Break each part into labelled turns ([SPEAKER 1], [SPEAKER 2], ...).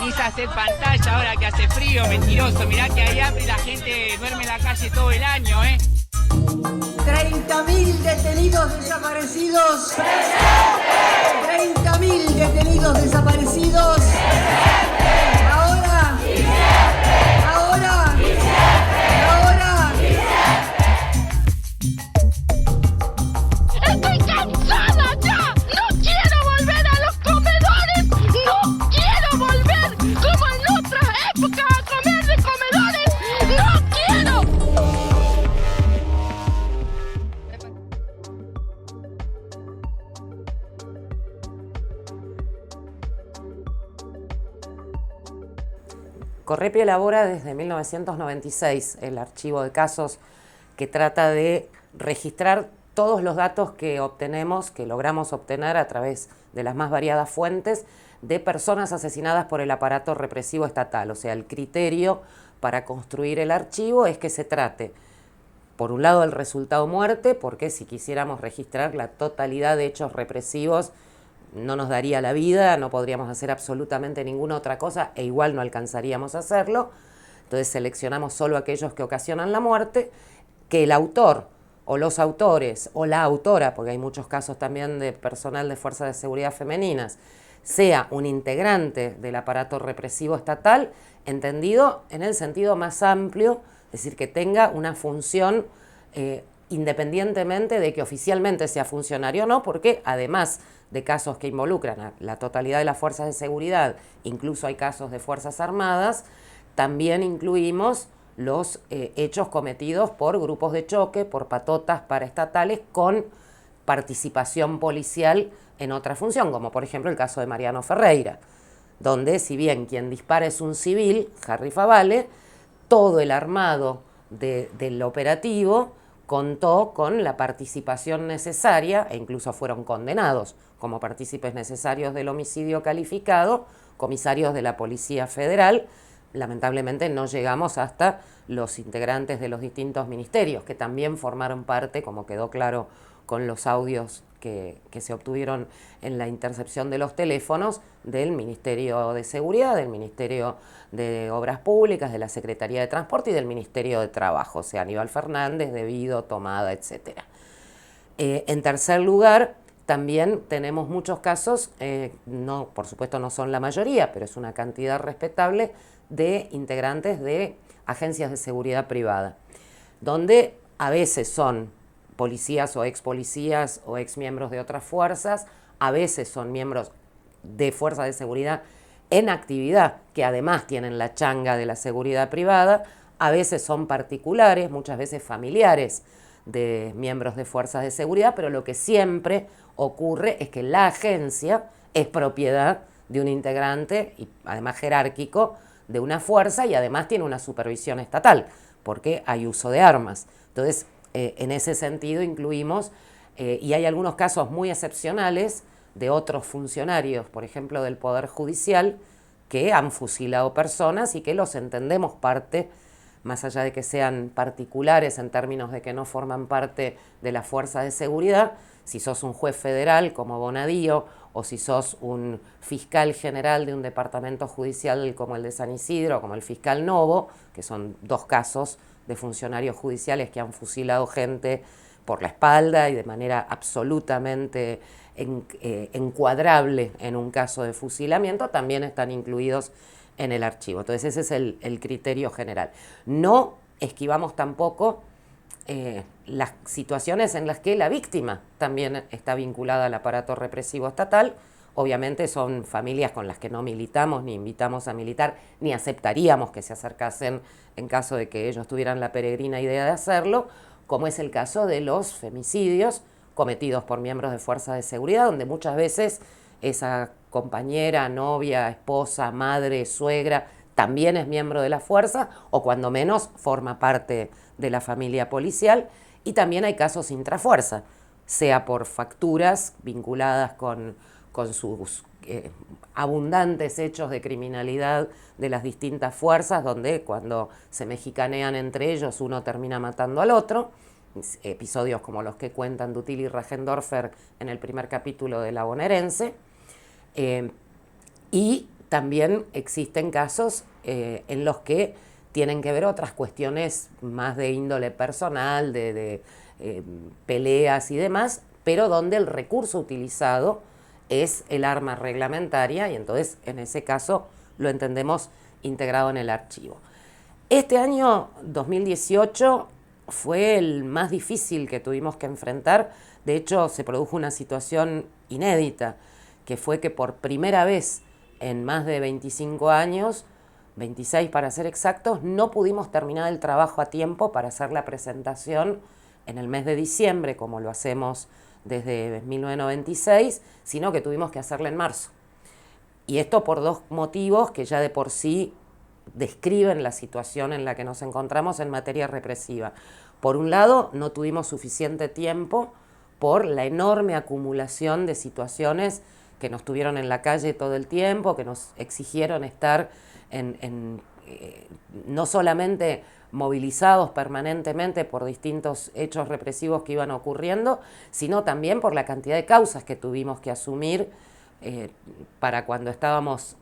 [SPEAKER 1] Venís a hacer pantalla ahora que hace frío, mentiroso. Mirá que hay hambre y la gente duerme en la calle todo el año, ¿eh?
[SPEAKER 2] 30.000 detenidos desaparecidos. ¡Presente! 30.000 detenidos desaparecidos. ¡Presente! Ahora. ¡Presente! Ahora. ¡Presente! Ahora.
[SPEAKER 3] ¡Estoy cansada ya! ¡No quiero volver a los comedores! ¡No quiero volver como en otra época a comer de comedores! ¡No quiero!
[SPEAKER 4] Correpio elabora desde 1996 el archivo de casos que trata de registrar todos los datos que obtenemos, que logramos obtener a través de las más variadas fuentes de personas asesinadas por el aparato represivo estatal. O sea, el criterio para construir el archivo es que se trate, por un lado, del resultado muerte, porque si quisiéramos registrar la totalidad de hechos represivos, no nos daría la vida, no podríamos hacer absolutamente ninguna otra cosa e igual no alcanzaríamos a hacerlo. Entonces seleccionamos solo aquellos que ocasionan la muerte, que el autor o los autores o la autora, porque hay muchos casos también de personal de fuerzas de seguridad femeninas, sea un integrante del aparato represivo estatal, entendido en el sentido más amplio, es decir, que tenga una función independientemente de que oficialmente sea funcionario o no, porque además de casos que involucran a la totalidad de las fuerzas de seguridad, incluso hay casos de fuerzas armadas, también incluimos los hechos cometidos por grupos de choque, por patotas paraestatales con participación policial en otra función, como por ejemplo el caso de Mariano Ferreira, donde si bien quien dispara es un civil, Harry Favale, todo el armado del operativo contó con la participación necesaria, e incluso fueron condenados como partícipes necesarios del homicidio calificado, comisarios de la Policía Federal. Lamentablemente no llegamos hasta los integrantes de los distintos ministerios, que también formaron parte, como quedó claro con los audios que se obtuvieron en la intercepción de los teléfonos del Ministerio de Seguridad, del Ministerio de Obras Públicas, de la Secretaría de Transporte y del Ministerio de Trabajo, o sea, Aníbal Fernández, Devido, Tomada, etc. En tercer lugar, también tenemos muchos casos, no, por supuesto no son la mayoría, pero es una cantidad respetable de integrantes de agencias de seguridad privada, donde a veces son policías o ex miembros de otras fuerzas, a veces son miembros de fuerzas de seguridad en actividad, que además tienen la changa de la seguridad privada, a veces son particulares, muchas veces familiares de miembros de fuerzas de seguridad, pero lo que siempre ocurre es que la agencia es propiedad de un integrante, y además jerárquico, de una fuerza y además tiene una supervisión estatal, porque hay uso de armas. Entonces, en ese sentido incluimos, y hay algunos casos muy excepcionales de otros funcionarios, por ejemplo del Poder Judicial, que han fusilado personas y que los entendemos parte, más allá de que sean particulares en términos de que no forman parte de la fuerza de seguridad. Si sos un juez federal como Bonadío o si sos un fiscal general de un departamento judicial como el de San Isidro, como el fiscal Novo, que son dos casos de funcionarios judiciales que han fusilado gente por la espalda y de manera absolutamente encuadrable en un caso de fusilamiento, también están incluidos en el archivo. Entonces ese es el criterio general. No esquivamos tampoco las situaciones en las que la víctima también está vinculada al aparato represivo estatal. Obviamente son familias con las que no militamos, ni invitamos a militar, ni aceptaríamos que se acercasen en caso de que ellos tuvieran la peregrina idea de hacerlo, como es el caso de los femicidios cometidos por miembros de fuerzas de seguridad, donde muchas veces esa compañera, novia, esposa, madre, suegra, también es miembro de la fuerza, o cuando menos forma parte de la familia policial. Y también hay casos intrafuerza, sea por facturas vinculadas con sus abundantes hechos de criminalidad de las distintas fuerzas, donde cuando se mexicanean entre ellos uno termina matando al otro. Episodios como los que cuentan Dutil y Rajendorfer en el primer capítulo de La Bonaerense. Y también existen casos en los que tienen que ver otras cuestiones más de índole personal, de peleas y demás, pero donde el recurso utilizado es el arma reglamentaria y entonces en ese caso lo entendemos integrado en el archivo. Este año 2018 fue el más difícil que tuvimos que enfrentar. De hecho, se produjo una situación inédita, que fue que por primera vez en más de 25 años, 26 para ser exactos, no pudimos terminar el trabajo a tiempo para hacer la presentación en el mes de diciembre, como lo hacemos desde 1996, sino que tuvimos que hacerla en marzo. Y esto por dos motivos que ya de por sí describen la situación en la que nos encontramos en materia represiva. Por un lado, no tuvimos suficiente tiempo por la enorme acumulación de situaciones que nos tuvieron en la calle todo el tiempo, que nos exigieron estar no solamente movilizados permanentemente por distintos hechos represivos que iban ocurriendo, sino también por la cantidad de causas que tuvimos que asumir para cuando estábamos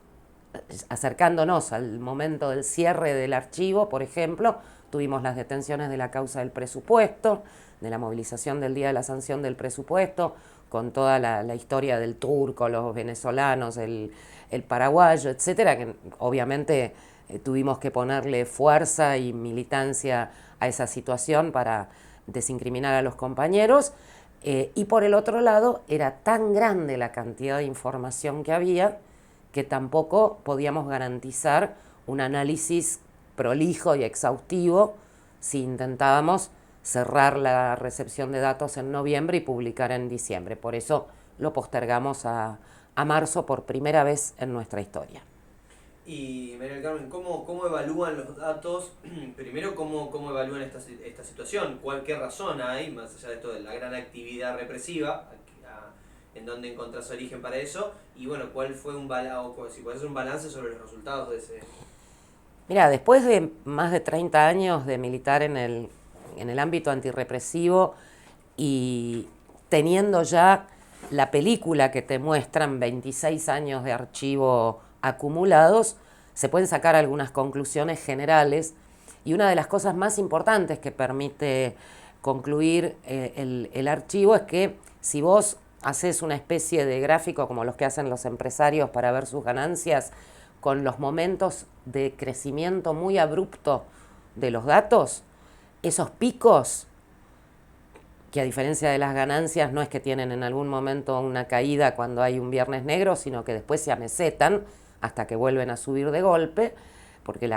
[SPEAKER 4] acercándonos al momento del cierre del archivo. Por ejemplo, tuvimos las detenciones de la causa del presupuesto, de la movilización del día de la sanción del presupuesto, con toda la historia del turco, los venezolanos, el paraguayo, etcétera, que obviamente tuvimos que ponerle fuerza y militancia a esa situación para desincriminar a los compañeros. Y por el otro lado, era tan grande la cantidad de información que había que tampoco podíamos garantizar un análisis prolijo y exhaustivo si intentábamos cerrar la recepción de datos en noviembre y publicar en diciembre. Por eso lo postergamos a marzo por primera vez en nuestra historia.
[SPEAKER 5] Y María del Carmen, ¿cómo evalúan los datos? Primero, ¿cómo evalúan esta situación? ¿Qué razón hay, más allá de esto de la gran actividad represiva, en dónde encontrás origen para eso? Y bueno, ¿cuál fue si puedes hacer un balance sobre los resultados de ese?
[SPEAKER 4] Mira, después de más de 30 años de militar en el ámbito antirrepresivo y teniendo ya la película que te muestran 26 años de archivo acumulados, se pueden sacar algunas conclusiones generales, y una de las cosas más importantes que permite concluir el archivo es que si vos haces una especie de gráfico como los que hacen los empresarios para ver sus ganancias, con los momentos de crecimiento muy abrupto de los datos, esos picos, que a diferencia de las ganancias no es que tienen en algún momento una caída cuando hay un viernes negro, sino que después se amesetan hasta que vuelven a subir de golpe, porque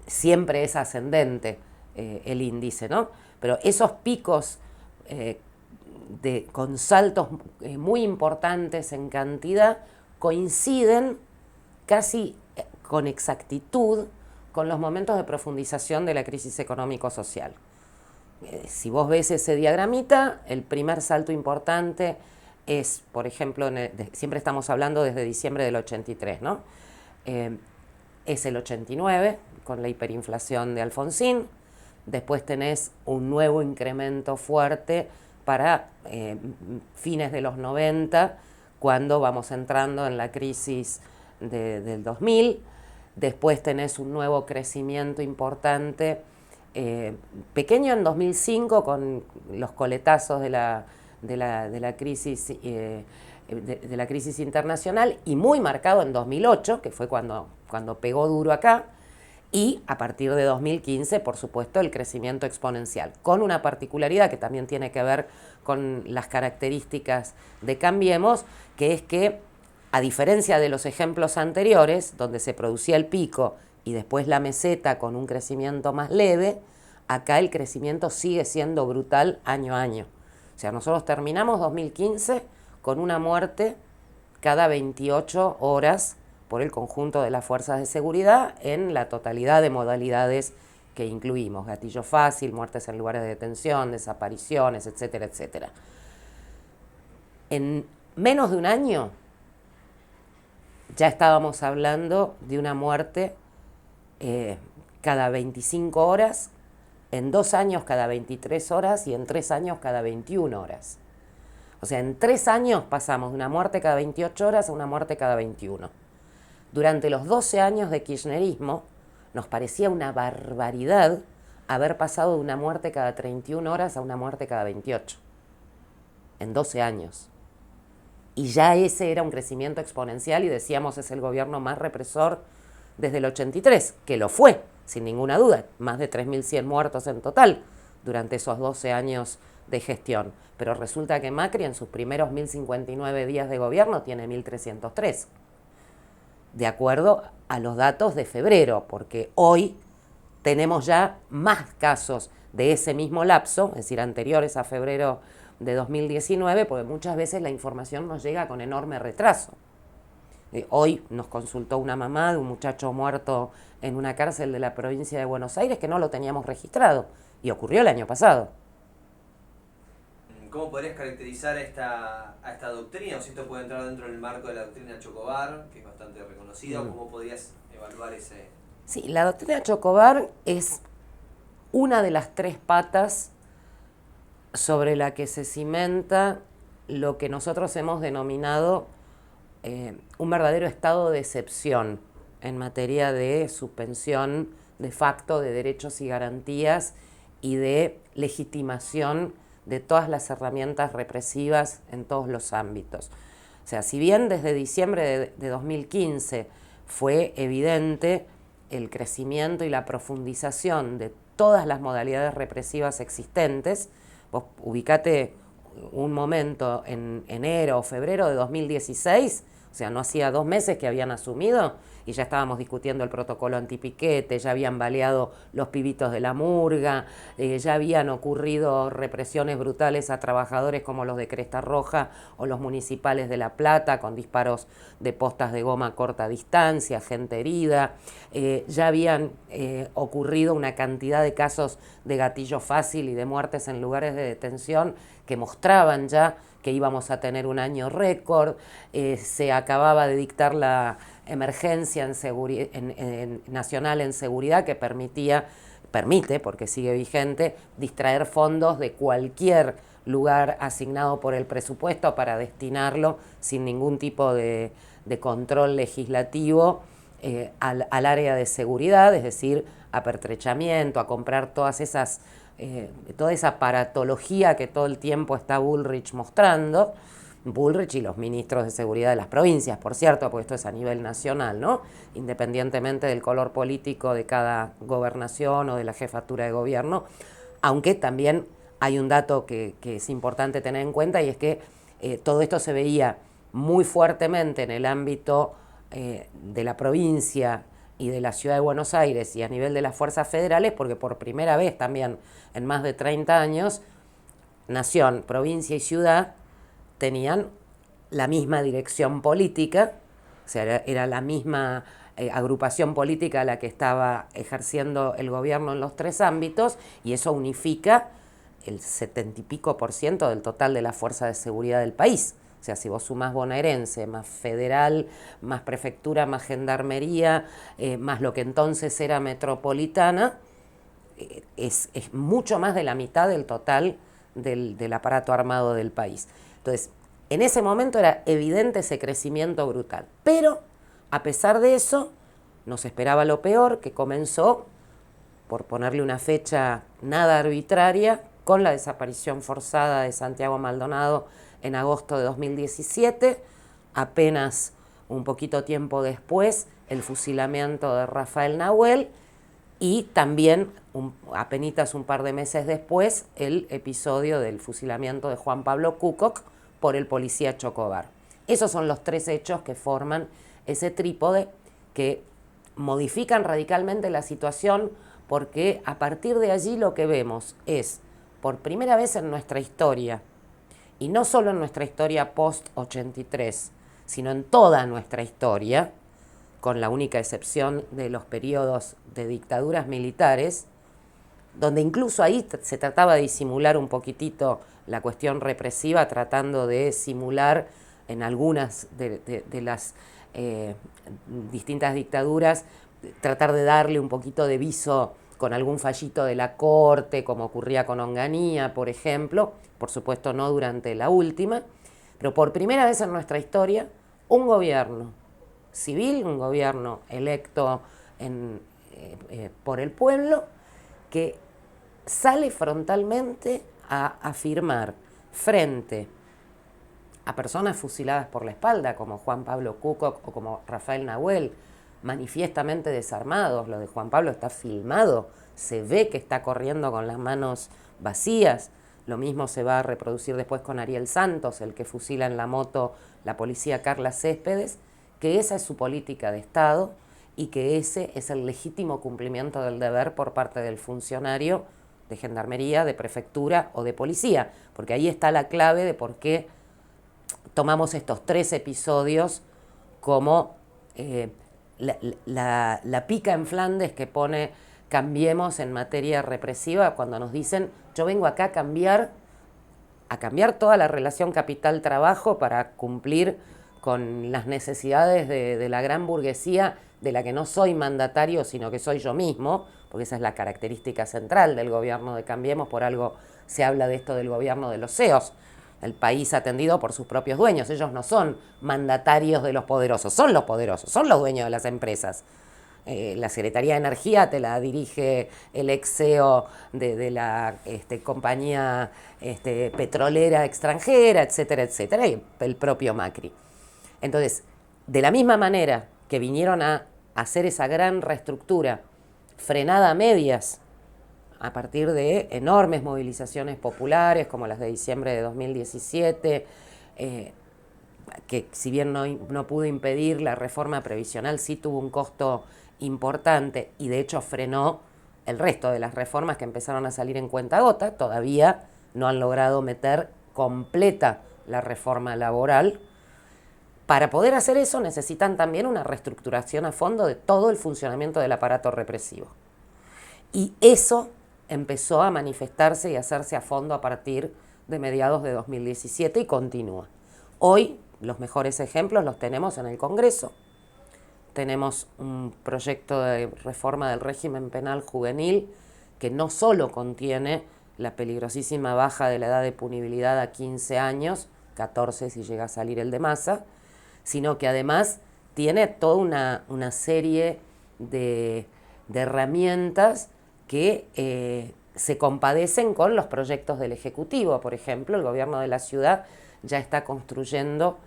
[SPEAKER 4] siempre es ascendente el índice, ¿no? Pero esos picos con saltos muy importantes en cantidad coinciden casi con exactitud con los momentos de profundización de la crisis económico-social. Si vos ves ese diagramita, el primer salto importante es, por ejemplo, siempre estamos hablando desde diciembre del 83, ¿no? Es el 89, con la hiperinflación de Alfonsín. Después tenés un nuevo incremento fuerte para fines de los 90, cuando vamos entrando en la crisis del 2000. Después tenés un nuevo crecimiento importante, pequeño en 2005 con los coletazos de la crisis internacional, y muy marcado en 2008, que fue cuando pegó duro acá, y a partir de 2015, por supuesto, el crecimiento exponencial, con una particularidad que también tiene que ver con las características de Cambiemos, que es que, a diferencia de los ejemplos anteriores, donde se producía el pico y después la meseta con un crecimiento más leve, acá el crecimiento sigue siendo brutal año a año. O sea, nosotros terminamos 2015 con una muerte cada 28 horas por el conjunto de las fuerzas de seguridad en la totalidad de modalidades que incluimos: gatillo fácil, muertes en lugares de detención, desapariciones, etcétera, etcétera. En menos de un año ya estábamos hablando de una muerte cada 25 horas, en 2 años cada 23 horas y en 3 años cada 21 horas. O sea, en 3 años pasamos de una muerte cada 28 horas a una muerte cada 21. Durante los 12 años de kirchnerismo, nos parecía una barbaridad haber pasado de una muerte cada 31 horas a una muerte cada 28. En 12 años. Y ya ese era un crecimiento exponencial y decíamos es el gobierno más represor desde el 83, que lo fue, sin ninguna duda, más de 3.100 muertos en total durante esos 12 años de gestión. Pero resulta que Macri en sus primeros 1.059 días de gobierno tiene 1.303, de acuerdo a los datos de febrero, porque hoy tenemos ya más casos de ese mismo lapso, es decir, anteriores a febrero de 2019, porque muchas veces la información nos llega con enorme retraso. Hoy nos consultó una mamá de un muchacho muerto en una cárcel de la provincia de Buenos Aires que no lo teníamos registrado y ocurrió el año pasado.
[SPEAKER 5] ¿Cómo podrías caracterizar a esta doctrina? O si esto puede entrar dentro del marco de la doctrina Chocobar, que es bastante reconocida, ¿cómo podrías evaluar ese...?
[SPEAKER 4] Sí, la doctrina Chocobar es una de las 3 patas sobre la que se cimenta lo que nosotros hemos denominado un verdadero estado de excepción en materia de suspensión de facto de derechos y garantías y de legitimación de todas las herramientas represivas en todos los ámbitos. O sea, si bien desde diciembre de 2015 fue evidente el crecimiento y la profundización de todas las modalidades represivas existentes, vos ubicate un momento en enero o febrero de 2016, o sea, no hacía 2 meses que habían asumido y ya estábamos discutiendo el protocolo antipiquete, ya habían baleado los pibitos de la murga, ya habían ocurrido represiones brutales a trabajadores como los de Cresta Roja o los municipales de La Plata, con disparos de postas de goma a corta distancia, gente herida, ya habían ocurrido una cantidad de casos de gatillo fácil y de muertes en lugares de detención que mostraban ya que íbamos a tener un año récord, se acababa de dictar la emergencia nacional en seguridad que permite, porque sigue vigente, distraer fondos de cualquier lugar asignado por el presupuesto para destinarlo sin ningún tipo de control legislativo al área de seguridad, es decir, a pertrechamiento, a comprar toda esa aparatología que todo el tiempo está Bullrich mostrando, Bullrich y los ministros de seguridad de las provincias, por cierto, porque esto es a nivel nacional, ¿no? Independientemente del color político de cada gobernación o de la jefatura de gobierno, aunque también hay un dato que es importante tener en cuenta y es que todo esto se veía muy fuertemente en el ámbito de la provincia y de la ciudad de Buenos Aires y a nivel de las fuerzas federales, porque por primera vez también en más de 30 años, nación, provincia y ciudad tenían la misma dirección política, o sea, era la misma agrupación política la que estaba ejerciendo el gobierno en los 3 ámbitos, y eso unifica el 70 y pico % del total de la fuerza de seguridad del país. O sea, si vos sumás bonaerense, más federal, más prefectura, más gendarmería, más lo que entonces era metropolitana, es mucho más de la mitad del total del aparato armado del país. Entonces, en ese momento era evidente ese crecimiento brutal. Pero, a pesar de eso, nos esperaba lo peor, que comenzó, por ponerle una fecha nada arbitraria, con la desaparición forzada de Santiago Maldonado en agosto de 2017, apenas un poquito tiempo después, el fusilamiento de Rafael Nahuel, y también, apenitas un par de meses después, el episodio del fusilamiento de Juan Pablo Cúcuc por el policía Chocobar. Esos son los 3 hechos que forman ese trípode que modifican radicalmente la situación, porque a partir de allí lo que vemos es, por primera vez en nuestra historia, y no solo en nuestra historia post-83, sino en toda nuestra historia, con la única excepción de los periodos de dictaduras militares, donde incluso ahí se trataba de disimular un poquitito la cuestión represiva, tratando de simular en algunas de las distintas dictaduras, tratar de darle un poquito de viso con algún fallito de la Corte, como ocurría con Onganía, por ejemplo, por supuesto no durante la última, pero por primera vez en nuestra historia, un gobierno civil, un gobierno electo por el pueblo, que sale frontalmente a afirmar frente a personas fusiladas por la espalda, como Juan Pablo Cuco o como Rafael Nahuel, manifiestamente desarmados. Lo de Juan Pablo está filmado, se ve que está corriendo con las manos vacías. Lo mismo se va a reproducir después con Ariel Santos, el que fusila en la moto la policía Carla Céspedes, que esa es su política de Estado y que ese es el legítimo cumplimiento del deber por parte del funcionario de gendarmería, de prefectura o de policía, porque ahí está la clave de por qué tomamos estos 3 episodios como la pica en Flandes que pone Cambiemos en materia represiva, cuando nos dicen yo vengo acá a cambiar toda la relación capital-trabajo para cumplir con las necesidades de la gran burguesía, de la que no soy mandatario, sino que soy yo mismo, porque esa es la característica central del gobierno de Cambiemos. Por algo se habla de esto del gobierno de los CEOs, el país atendido por sus propios dueños. Ellos no son mandatarios de los poderosos, son los poderosos, son los dueños de las empresas. La Secretaría de Energía te la dirige el ex CEO de la compañía petrolera extranjera, etcétera, etcétera, y el propio Macri. Entonces, de la misma manera que vinieron a hacer esa gran reestructura frenada a medias a partir de enormes movilizaciones populares como las de diciembre de 2017, que si bien no pudo impedir la reforma previsional, sí tuvo un costo importante y de hecho frenó el resto de las reformas que empezaron a salir en cuentagota. Todavía no han logrado meter completa la reforma laboral. Para poder hacer eso necesitan también una reestructuración a fondo de todo el funcionamiento del aparato represivo. Y eso empezó a manifestarse y a hacerse a fondo a partir de mediados de 2017 y continúa. Hoy los mejores ejemplos los tenemos en el Congreso. Tenemos un proyecto de reforma del régimen penal juvenil que no solo contiene la peligrosísima baja de la edad de punibilidad a 15 años, 14 si llega a salir el de Massa, sino que además tiene toda una serie de herramientas que se compadecen con los proyectos del Ejecutivo. Por ejemplo, el gobierno de la ciudad ya está construyendo,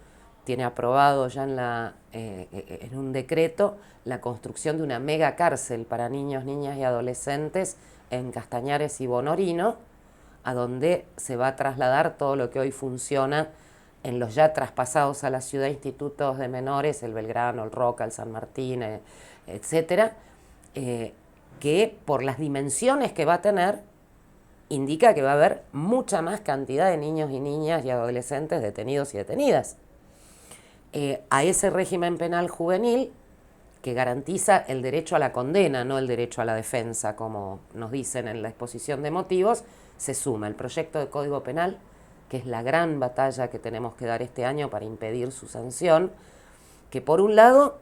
[SPEAKER 4] tiene aprobado ya en un decreto la construcción de una mega cárcel para niños, niñas y adolescentes en Castañares y Bonorino, a donde se va a trasladar todo lo que hoy funciona en los ya traspasados a la ciudad institutos de menores, el Belgrano, el Roca, el San Martín, etcétera, que por las dimensiones que va a tener, indica que va a haber mucha más cantidad de niños y niñas y adolescentes detenidos y detenidas. A ese régimen penal juvenil que garantiza el derecho a la condena, no el derecho a la defensa, como nos dicen en la exposición de motivos, se suma el proyecto de Código Penal, que es la gran batalla que tenemos que dar este año para impedir su sanción, que por un lado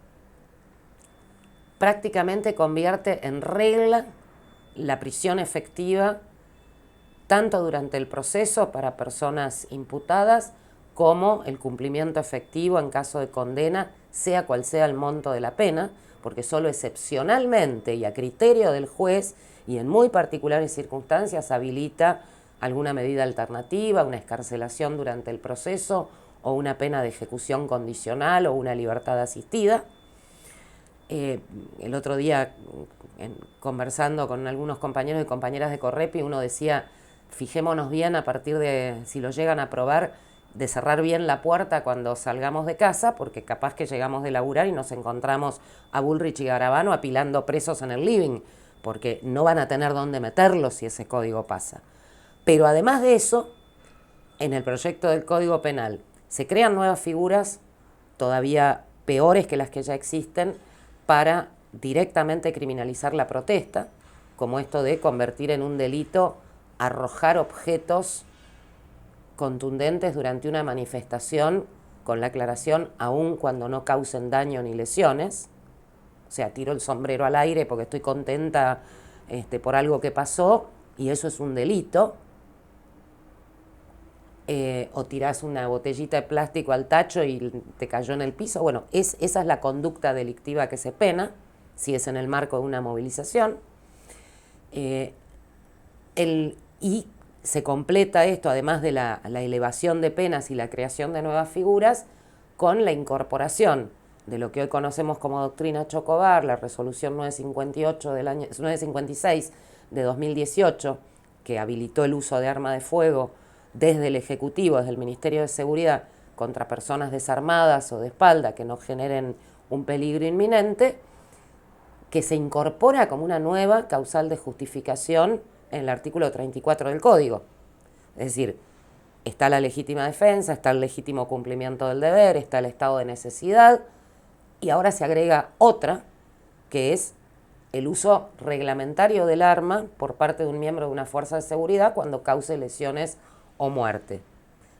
[SPEAKER 4] prácticamente convierte en regla la prisión efectiva tanto durante el proceso para personas imputadas como el cumplimiento efectivo en caso de condena, sea cual sea el monto de la pena, porque solo excepcionalmente y a criterio del juez y en muy particulares circunstancias habilita alguna medida alternativa, una excarcelación durante el proceso o una pena de ejecución condicional o una libertad asistida. El otro día, conversando con algunos compañeros y compañeras de Correpi, uno decía, fijémonos bien a partir de, si lo llegan a aprobar, de cerrar bien la puerta cuando salgamos de casa, porque capaz que llegamos de laburar y nos encontramos a Bullrich y Garabano apilando presos en el living, porque no van a tener dónde meterlos si ese código pasa. Pero además de eso, en el proyecto del Código Penal se crean nuevas figuras todavía peores que las que ya existen para directamente criminalizar la protesta, como esto de convertir en un delito arrojar objetos contundentes durante una manifestación con la aclaración aun cuando no causen daño ni lesiones. O sea, tiro el sombrero al aire porque estoy contenta por algo que pasó y eso es un delito, o tirás una botellita de plástico al tacho y te cayó en el piso, bueno, esa es la conducta delictiva que se pena, si es en el marco de una movilización. Y se completa esto, además de la elevación de penas y la creación de nuevas figuras, con la incorporación de lo que hoy conocemos como doctrina Chocobar, la resolución 956 de 2018, que habilitó el uso de arma de fuego desde el Ejecutivo, desde el Ministerio de Seguridad, contra personas desarmadas o de espalda que no generen un peligro inminente, que se incorpora como una nueva causal de justificación en el artículo 34 del Código. Es decir, está la legítima defensa, está el legítimo cumplimiento del deber, está el estado de necesidad, y ahora se agrega otra, que es el uso reglamentario del arma por parte de un miembro de una fuerza de seguridad cuando cause lesiones o muerte.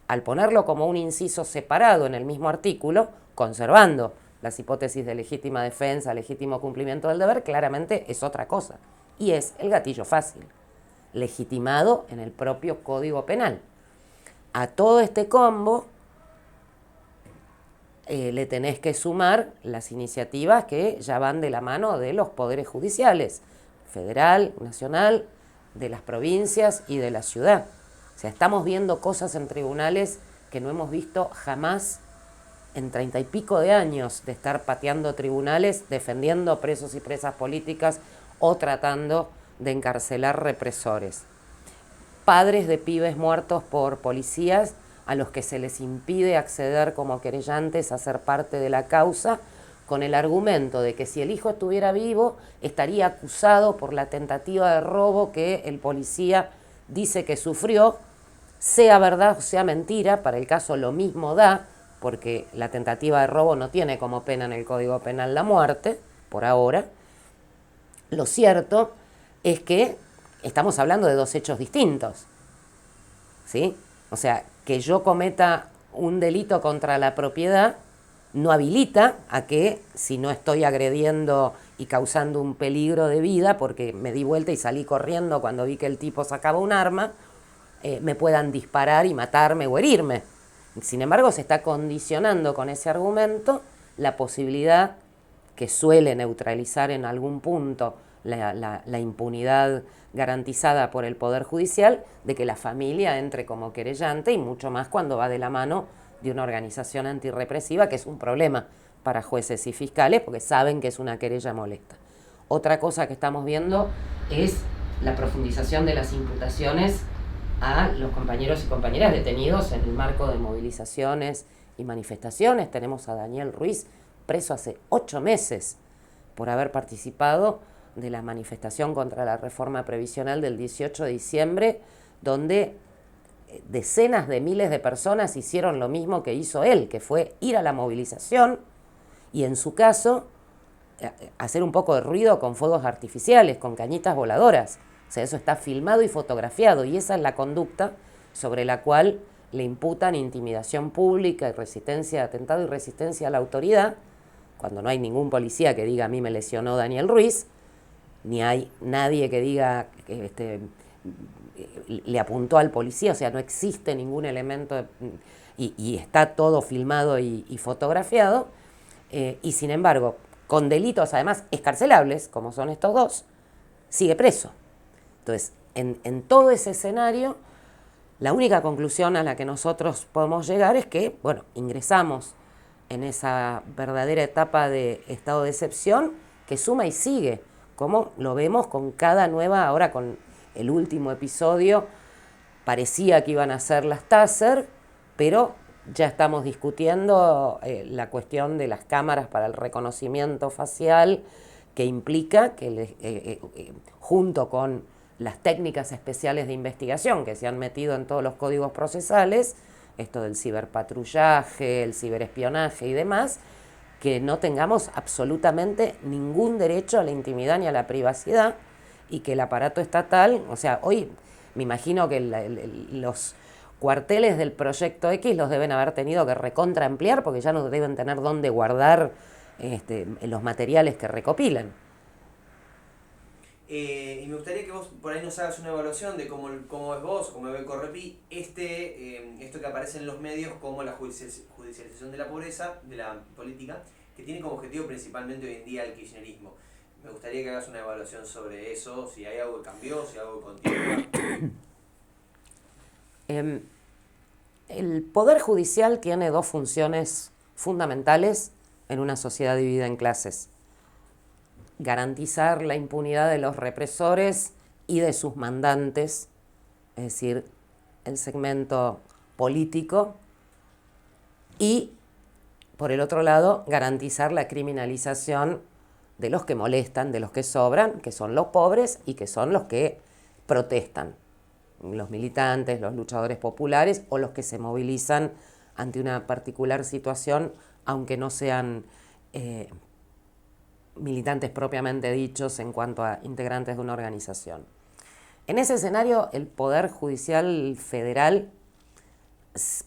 [SPEAKER 4] Al ponerlo como un inciso separado en el mismo artículo, conservando las hipótesis de legítima defensa, legítimo cumplimiento del deber, claramente es otra cosa. Y es el gatillo fácil, legitimado en el propio Código Penal. A todo este combo le tenés que sumar las iniciativas que ya van de la mano de los poderes judiciales, federal, nacional, de las provincias y de la ciudad. O sea, estamos viendo cosas en tribunales que no hemos visto jamás en 30 y pico de años de estar pateando tribunales, defendiendo presos y presas políticas o tratando de encarcelar represores. Padres de pibes muertos por policías a los que se les impide acceder como querellantes a ser parte de la causa, con el argumento de que si el hijo estuviera vivo estaría acusado por la tentativa de robo que el policía dice que sufrió, sea verdad o sea mentira, para el caso lo mismo da, porque la tentativa de robo no tiene como pena en el Código Penal la muerte, por ahora. Lo cierto es que estamos hablando de dos hechos distintos, ¿sí? O sea, que yo cometa un delito contra la propiedad no habilita a que, si no estoy agrediendo y causando un peligro de vida, porque me di vuelta y salí corriendo cuando vi que el tipo sacaba un arma, me puedan disparar y matarme o herirme. Sin embargo, se está condicionando con ese argumento la posibilidad que suele neutralizar en algún punto la impunidad garantizada por el Poder Judicial de que la familia entre como querellante, y mucho más cuando va de la mano de una organización antirrepresiva, que es un problema para jueces y fiscales porque saben que es una querella molesta. Otra cosa que estamos viendo es la profundización de las imputaciones a los compañeros y compañeras detenidos en el marco de movilizaciones y manifestaciones. Tenemos a Daniel Ruiz preso hace 8 meses por haber participado de la manifestación contra la reforma previsional del 18 de diciembre, donde decenas de miles de personas hicieron lo mismo que hizo él, que fue ir a la movilización y, en su caso, hacer un poco de ruido con fuegos artificiales, con cañitas voladoras. O sea, eso está filmado y fotografiado, y esa es la conducta sobre la cual le imputan intimidación pública y resistencia, atentado y resistencia a la autoridad, cuando no hay ningún policía que diga a mí me lesionó Daniel Ruiz, ni hay nadie que diga que le apuntó al policía, o sea, no existe ningún elemento y está todo filmado y fotografiado, y sin embargo, con delitos además escarcelables, como son estos dos, sigue preso. Entonces, en todo ese escenario, la única conclusión a la que nosotros podemos llegar es que, bueno, ingresamos en esa verdadera etapa de estado de excepción que suma y sigue, como lo vemos con cada nueva, ahora con el último episodio, parecía que iban a ser las Taser, pero ya estamos discutiendo la cuestión de las cámaras para el reconocimiento facial, que implica que junto con las técnicas especiales de investigación que se han metido en todos los códigos procesales, esto del ciberpatrullaje, el ciberespionaje y demás, que no tengamos absolutamente ningún derecho a la intimidad ni a la privacidad, y que el aparato estatal, o sea, hoy me imagino que los cuarteles del Proyecto X los deben haber tenido que recontraampliar porque ya no deben tener dónde guardar los materiales que recopilan.
[SPEAKER 5] Y me gustaría que vos por ahí nos hagas una evaluación de cómo ves vos, cómo ve Correpi, esto que aparece en los medios como la judicialización de la pobreza, de la política, que tiene como objetivo principalmente hoy en día el kirchnerismo. Me gustaría que hagas una evaluación sobre eso, si hay algo que cambió, si hay algo que continúa.
[SPEAKER 4] El Poder Judicial tiene dos funciones fundamentales en una sociedad dividida en clases: garantizar la impunidad de los represores y de sus mandantes, es decir, el segmento político, y, por el otro lado, garantizar la criminalización de los que molestan, de los que sobran, que son los pobres y que son los que protestan, los militantes, los luchadores populares o los que se movilizan ante una particular situación, aunque no sean militantes propiamente dichos en cuanto a integrantes de una organización. En ese escenario, el Poder Judicial Federal,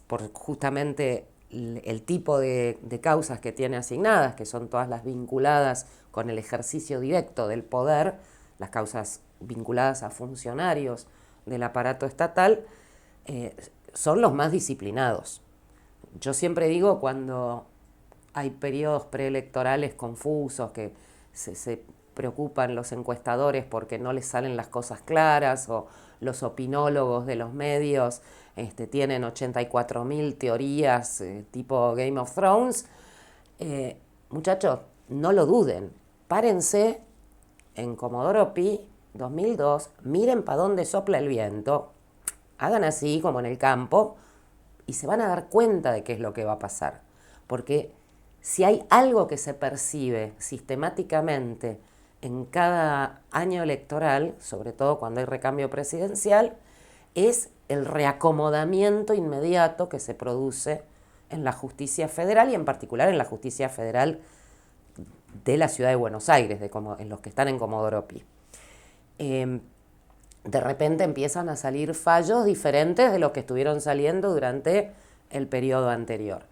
[SPEAKER 4] por justamente el tipo de causas que tiene asignadas, que son todas las vinculadas con el ejercicio directo del poder, las causas vinculadas a funcionarios del aparato estatal, son los más disciplinados. Yo siempre digo, cuando hay periodos preelectorales confusos, que se preocupan los encuestadores porque no les salen las cosas claras, o los opinólogos de los medios tienen 84.000 teorías tipo Game of Thrones, muchachos, no lo duden, párense en Comodoro Pi 2002, miren para dónde sopla el viento, hagan así como en el campo y se van a dar cuenta de qué es lo que va a pasar. Porque si hay algo que se percibe sistemáticamente en cada año electoral, sobre todo cuando hay recambio presidencial, es el reacomodamiento inmediato que se produce en la justicia federal, y en particular en la justicia federal de la ciudad de Buenos Aires, en los que están en Comodoro Pi. De repente empiezan a salir fallos diferentes de los que estuvieron saliendo durante el periodo anterior.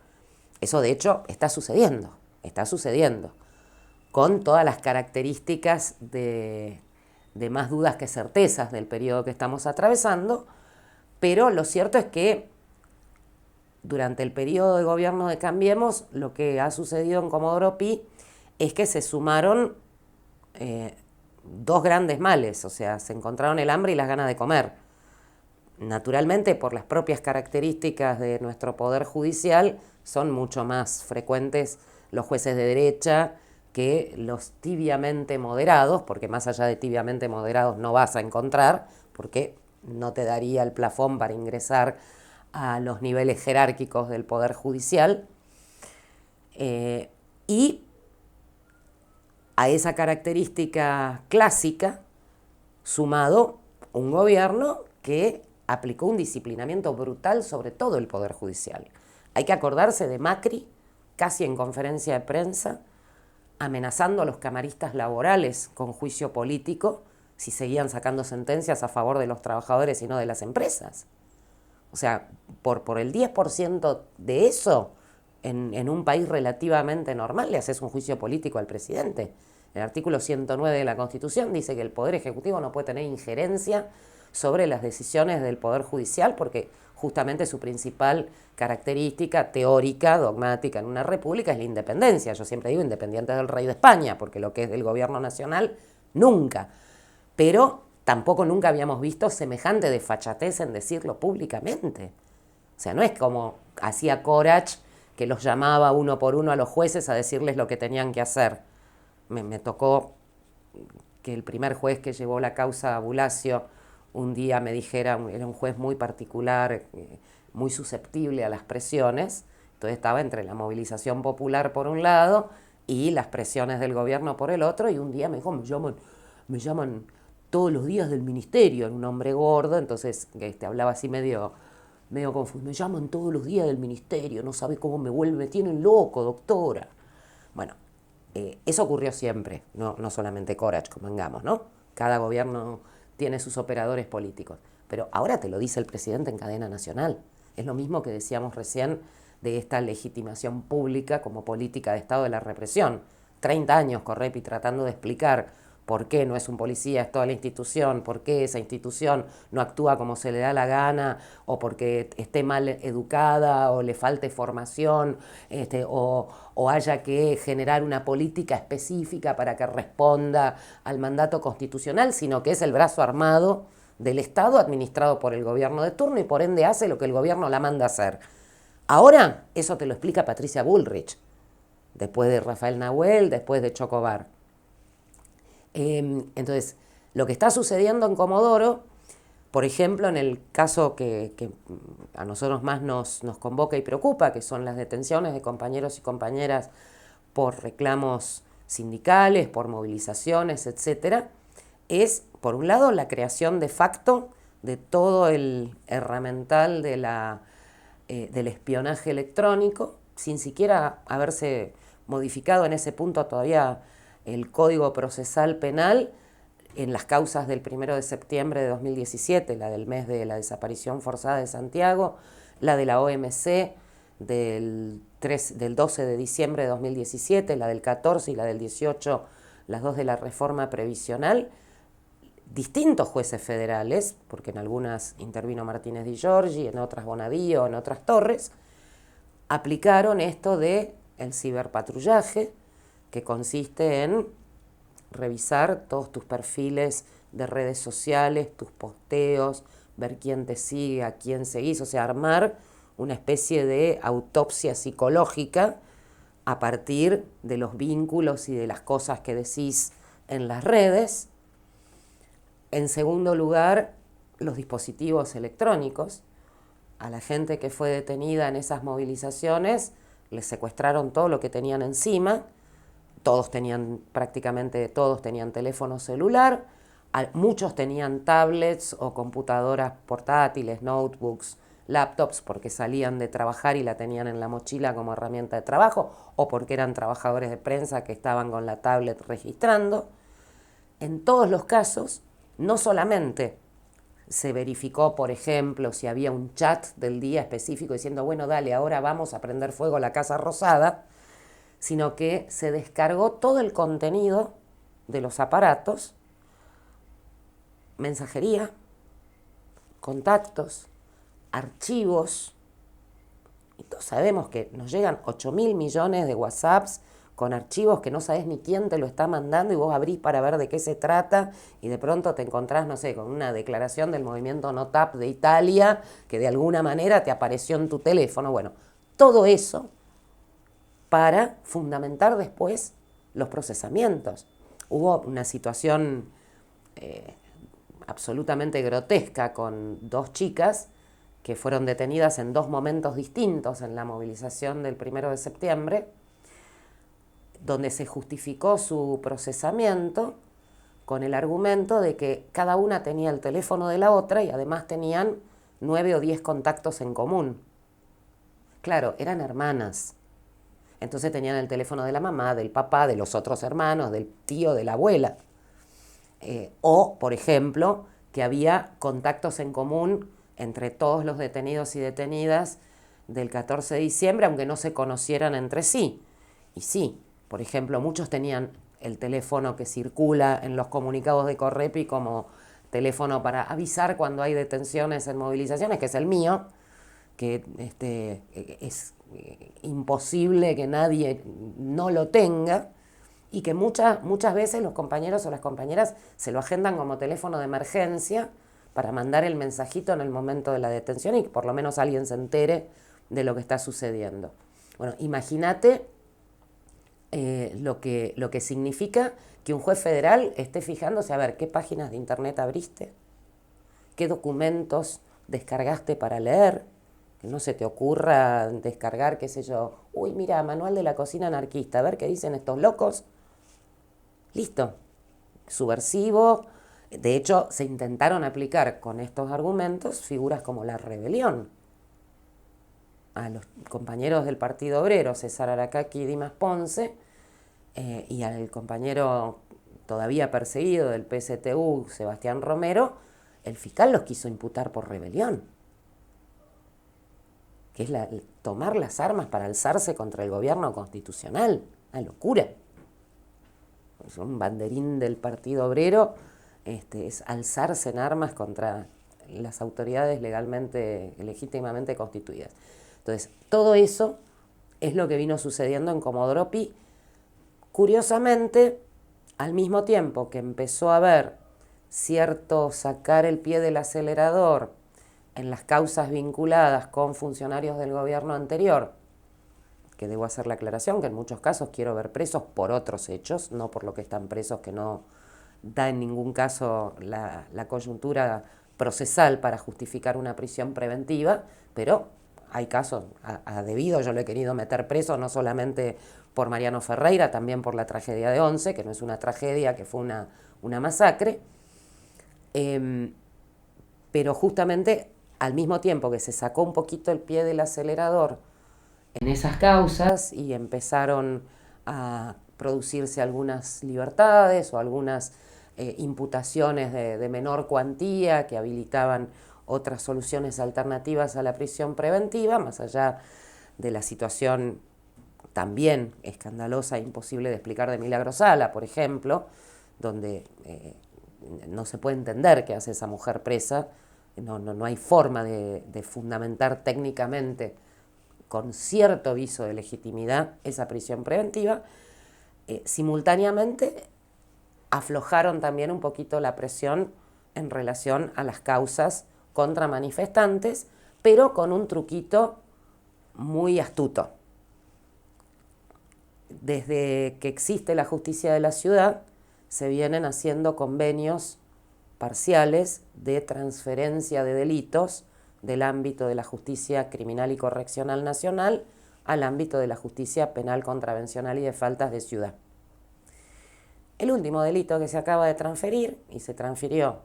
[SPEAKER 4] Eso, de hecho, está sucediendo, con todas las características de más dudas que certezas del periodo que estamos atravesando, pero lo cierto es que durante el periodo de gobierno de Cambiemos, lo que ha sucedido en Comodoro Pi es que se sumaron dos grandes males, o sea, se encontraron el hambre y las ganas de comer. Naturalmente, por las propias características de nuestro Poder Judicial, son mucho más frecuentes los jueces de derecha que los tibiamente moderados, porque más allá de tibiamente moderados no vas a encontrar, porque no te daría el plafón para ingresar a los niveles jerárquicos del Poder Judicial. Y a esa característica clásica, sumado un gobierno que aplicó un disciplinamiento brutal sobre todo el Poder Judicial. Hay que acordarse de Macri, casi en conferencia de prensa, amenazando a los camaristas laborales con juicio político si seguían sacando sentencias a favor de los trabajadores y no de las empresas. O sea, por el 10% de eso, en un país relativamente normal, le haces un juicio político al presidente. El artículo 109 de la Constitución dice que el Poder Ejecutivo no puede tener injerencia sobre las decisiones del Poder Judicial, porque justamente su principal característica teórica, dogmática en una república es la independencia. Yo siempre digo independiente del rey de España, porque lo que es del gobierno nacional, nunca. Pero tampoco nunca habíamos visto semejante desfachatez en decirlo públicamente. O sea, no es como hacía Corach, que los llamaba uno por uno a los jueces a decirles lo que tenían que hacer. Me tocó que el primer juez que llevó la causa a Bulacio un día me dijera, era un juez muy particular, muy susceptible a las presiones, entonces estaba entre la movilización popular por un lado y las presiones del gobierno por el otro, y un día me dijo, me llaman todos los días del ministerio, era un hombre gordo, entonces hablaba así medio confuso, me llaman todos los días del ministerio, no sabe cómo me tienen loco, doctora. Bueno, eso ocurrió siempre, no solamente Corach, convengamos, ¿no? Cada gobierno tiene sus operadores políticos, pero ahora te lo dice el presidente en cadena nacional. Es lo mismo que decíamos recién de esta legitimación pública como política de Estado de la represión. 30 años Correpi tratando de explicar por qué no es un policía, es toda la institución, por qué esa institución no actúa como se le da la gana, o porque esté mal educada, o le falte formación, o haya que generar una política específica para que responda al mandato constitucional, sino que es el brazo armado del Estado administrado por el gobierno de turno y por ende hace lo que el gobierno la manda a hacer. Ahora, eso te lo explica Patricia Bullrich, después de Rafael Nahuel, después de Chocobar. Entonces, lo que está sucediendo en Comodoro, por ejemplo, en el caso que a nosotros más nos convoca y preocupa, que son las detenciones de compañeros y compañeras por reclamos sindicales, por movilizaciones, etcétera, es, por un lado, la creación de facto de todo el herramental del espionaje electrónico, sin siquiera haberse modificado en ese punto todavía el Código Procesal Penal en las causas del 1 de septiembre de 2017, la del mes de la desaparición forzada de Santiago, la de la OMC del 12 de diciembre de 2017, la del 14 y la del 18, las dos de la reforma previsional. Distintos jueces federales, porque en algunas intervino Martínez Di Giorgi, en otras Bonadío, en otras Torres, aplicaron esto de el ciberpatrullaje, que consiste en revisar todos tus perfiles de redes sociales, tus posteos, ver quién te sigue, a quién seguís, o sea, armar una especie de autopsia psicológica a partir de los vínculos y de las cosas que decís en las redes. En segundo lugar, los dispositivos electrónicos. A la gente que fue detenida en esas movilizaciones les secuestraron todo lo que tenían encima. Prácticamente todos tenían teléfono celular, muchos tenían tablets o computadoras portátiles, notebooks, laptops, porque salían de trabajar y la tenían en la mochila como herramienta de trabajo, o porque eran trabajadores de prensa que estaban con la tablet registrando. En todos los casos, no solamente se verificó, por ejemplo, si había un chat del día específico diciendo, bueno, dale, ahora vamos a prender fuego a la Casa Rosada, sino que se descargó todo el contenido de los aparatos, mensajería, contactos, archivos. Y todos sabemos que nos llegan 8.000 millones de WhatsApps con archivos que no sabes ni quién te lo está mandando y vos abrís para ver de qué se trata y de pronto te encontrás, no sé, con una declaración del movimiento No TAP de Italia que de alguna manera te apareció en tu teléfono. Bueno, todo eso para fundamentar después los procesamientos. Hubo una situación absolutamente grotesca con dos chicas que fueron detenidas en dos momentos distintos en la movilización del 1 de septiembre, donde se justificó su procesamiento con el argumento de que cada una tenía el teléfono de la otra y además tenían 9 o 10 contactos en común. Claro, eran hermanas. Entonces tenían el teléfono de la mamá, del papá, de los otros hermanos, del tío, de la abuela. O, por ejemplo, que había contactos en común entre todos los detenidos y detenidas del 14 de diciembre, aunque no se conocieran entre sí. Y sí, por ejemplo, muchos tenían el teléfono que circula en los comunicados de Correpi como teléfono para avisar cuando hay detenciones en movilizaciones, que es el mío, que es imposible que nadie no lo tenga, y que muchas veces los compañeros o las compañeras se lo agendan como teléfono de emergencia para mandar el mensajito en el momento de la detención y que por lo menos alguien se entere de lo que está sucediendo. Bueno, imagínate lo que significa que un juez federal esté fijándose a ver qué páginas de internet abriste, qué documentos descargaste para leer, que no se te ocurra descargar, qué sé yo, uy, mira, manual de la cocina anarquista, a ver qué dicen estos locos. Listo, subversivo. De hecho, se intentaron aplicar con estos argumentos figuras como la rebelión. A los compañeros del Partido Obrero, César Aracaki y Dimas Ponce, y al compañero todavía perseguido del PSTU, Sebastián Romero, el fiscal los quiso imputar por rebelión, que es tomar las armas para alzarse contra el gobierno constitucional. Una locura. es un banderín del Partido Obrero, es alzarse en armas contra las autoridades legítimamente constituidas. Entonces, todo eso es lo que vino sucediendo en Comodoro Pi. Curiosamente, al mismo tiempo que empezó a haber cierto sacar el pie del acelerador en las causas vinculadas con funcionarios del gobierno anterior, que debo hacer la aclaración que en muchos casos quiero ver presos por otros hechos, no por lo que están presos, que no da en ningún caso la coyuntura procesal para justificar una prisión preventiva, pero hay casos a debido, yo lo he querido meter preso no solamente por Mariano Ferreira, también por la tragedia de Once, que no es una tragedia, que fue una masacre, pero justamente al mismo tiempo que se sacó un poquito el pie del acelerador en esas causas y empezaron a producirse algunas libertades o algunas imputaciones de menor cuantía que habilitaban otras soluciones alternativas a la prisión preventiva, más allá de la situación también escandalosa e imposible de explicar de Milagro Sala, por ejemplo, donde no se puede entender qué hace esa mujer presa, no hay forma de fundamentar técnicamente con cierto viso de legitimidad esa prisión preventiva. Simultáneamente aflojaron también un poquito la presión en relación a las causas contra manifestantes, pero con un truquito muy astuto. Desde que existe la justicia de la ciudad, se vienen haciendo convenios parciales de transferencia de delitos del ámbito de la justicia criminal y correccional nacional al ámbito de la justicia penal contravencional y de faltas de ciudad. El último delito que se acaba de transferir, y se transfirió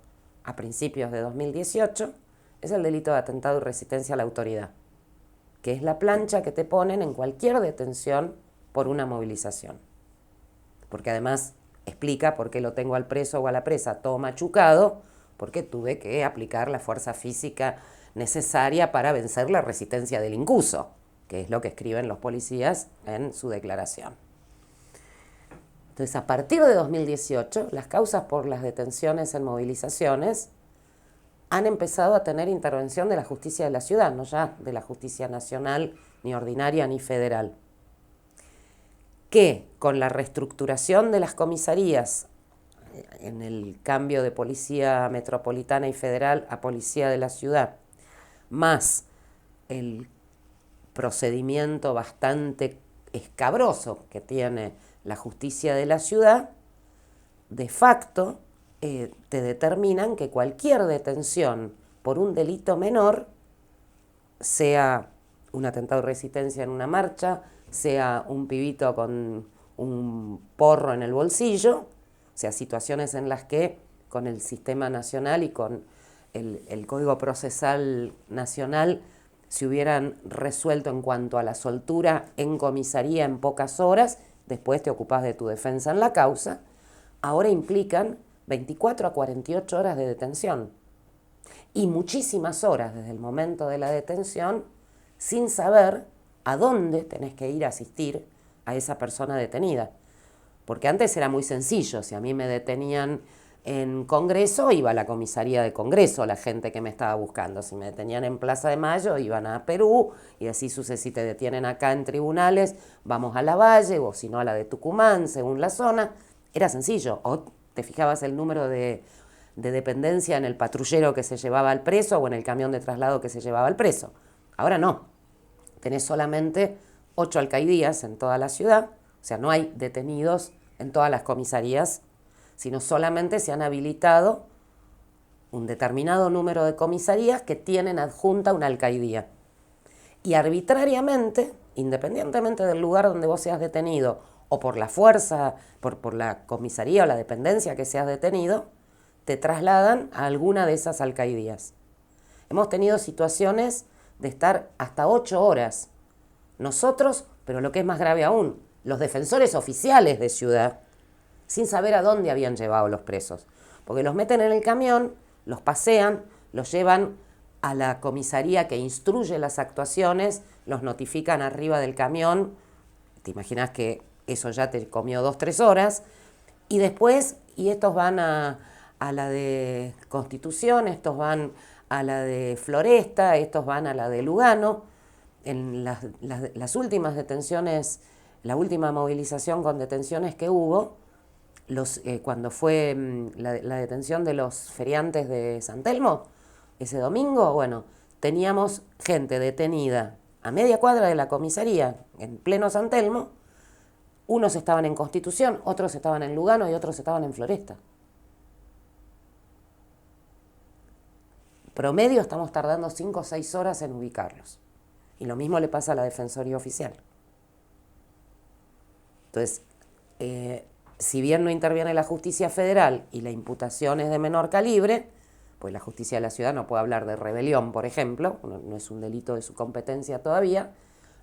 [SPEAKER 4] a principios de 2018, es el delito de atentado y resistencia a la autoridad, que es la plancha que te ponen en cualquier detención por una movilización. Porque además explica por qué lo tengo al preso o a la presa todo machucado, porque tuve que aplicar la fuerza física necesaria para vencer la resistencia del incuso, que es lo que escriben los policías en su declaración. Entonces, a partir de 2018, las causas por las detenciones en movilizaciones han empezado a tener intervención de la justicia de la ciudad, no ya de la justicia nacional, ni ordinaria, ni federal. Que con la reestructuración de las comisarías, en el cambio de policía metropolitana y federal a policía de la ciudad, más el procedimiento bastante escabroso que tiene la justicia de la ciudad, de facto te determinan que cualquier detención por un delito menor, sea un atentado de resistencia en una marcha, sea un pibito con un porro en el bolsillo, o sea, situaciones en las que con el sistema nacional y con el Código Procesal Nacional se hubieran resuelto en cuanto a la soltura en comisaría en pocas horas, después te ocupás de tu defensa en la causa, ahora implican 24 a 48 horas de detención y muchísimas horas desde el momento de la detención sin saber a dónde tenés que ir a asistir a esa persona detenida. Porque antes era muy sencillo, si a mí me detenían en Congreso, iba a la comisaría de Congreso la gente que me estaba buscando. Si me detenían en Plaza de Mayo, iban a Perú, y así sucede. Si te detienen acá en tribunales, vamos a La Valle, o si no a la de Tucumán, según la zona. Era sencillo. O te fijabas el número de dependencia en el patrullero que se llevaba al preso o en el camión de traslado que se llevaba al preso. Ahora no. Tenés solamente 8 alcaidías en toda la ciudad, o sea, no hay detenidos en todas las comisarías, sino solamente se han habilitado un determinado número de comisarías que tienen adjunta una alcaidía. Y arbitrariamente, independientemente del lugar donde vos seas detenido, o por la fuerza, por la comisaría o la dependencia que seas detenido, te trasladan a alguna de esas alcaidías. Hemos tenido situaciones de estar hasta 8 horas. Nosotros, pero lo que es más grave aún, los defensores oficiales de ciudad, sin saber a dónde habían llevado los presos. Porque los meten en el camión, los pasean, los llevan a la comisaría que instruye las actuaciones, los notifican arriba del camión. Te imaginas que eso ya te comió 2 o 3 horas. Y después, y estos van a la de Constitución, estos van a la de Floresta, estos van a la de Lugano. En las últimas detenciones, la última movilización con detenciones que hubo, cuando fue la detención de los feriantes de San Telmo, ese domingo, bueno, teníamos gente detenida a media cuadra de la comisaría, en pleno San Telmo. Unos estaban en Constitución, otros estaban en Lugano y otros estaban en Floresta. Promedio estamos tardando 5 o 6 horas en ubicarlos. Y lo mismo le pasa a la Defensoría Oficial. Entonces, si bien no interviene la justicia federal y la imputación es de menor calibre, pues la justicia de la ciudad no puede hablar de rebelión, por ejemplo, no es un delito de su competencia todavía,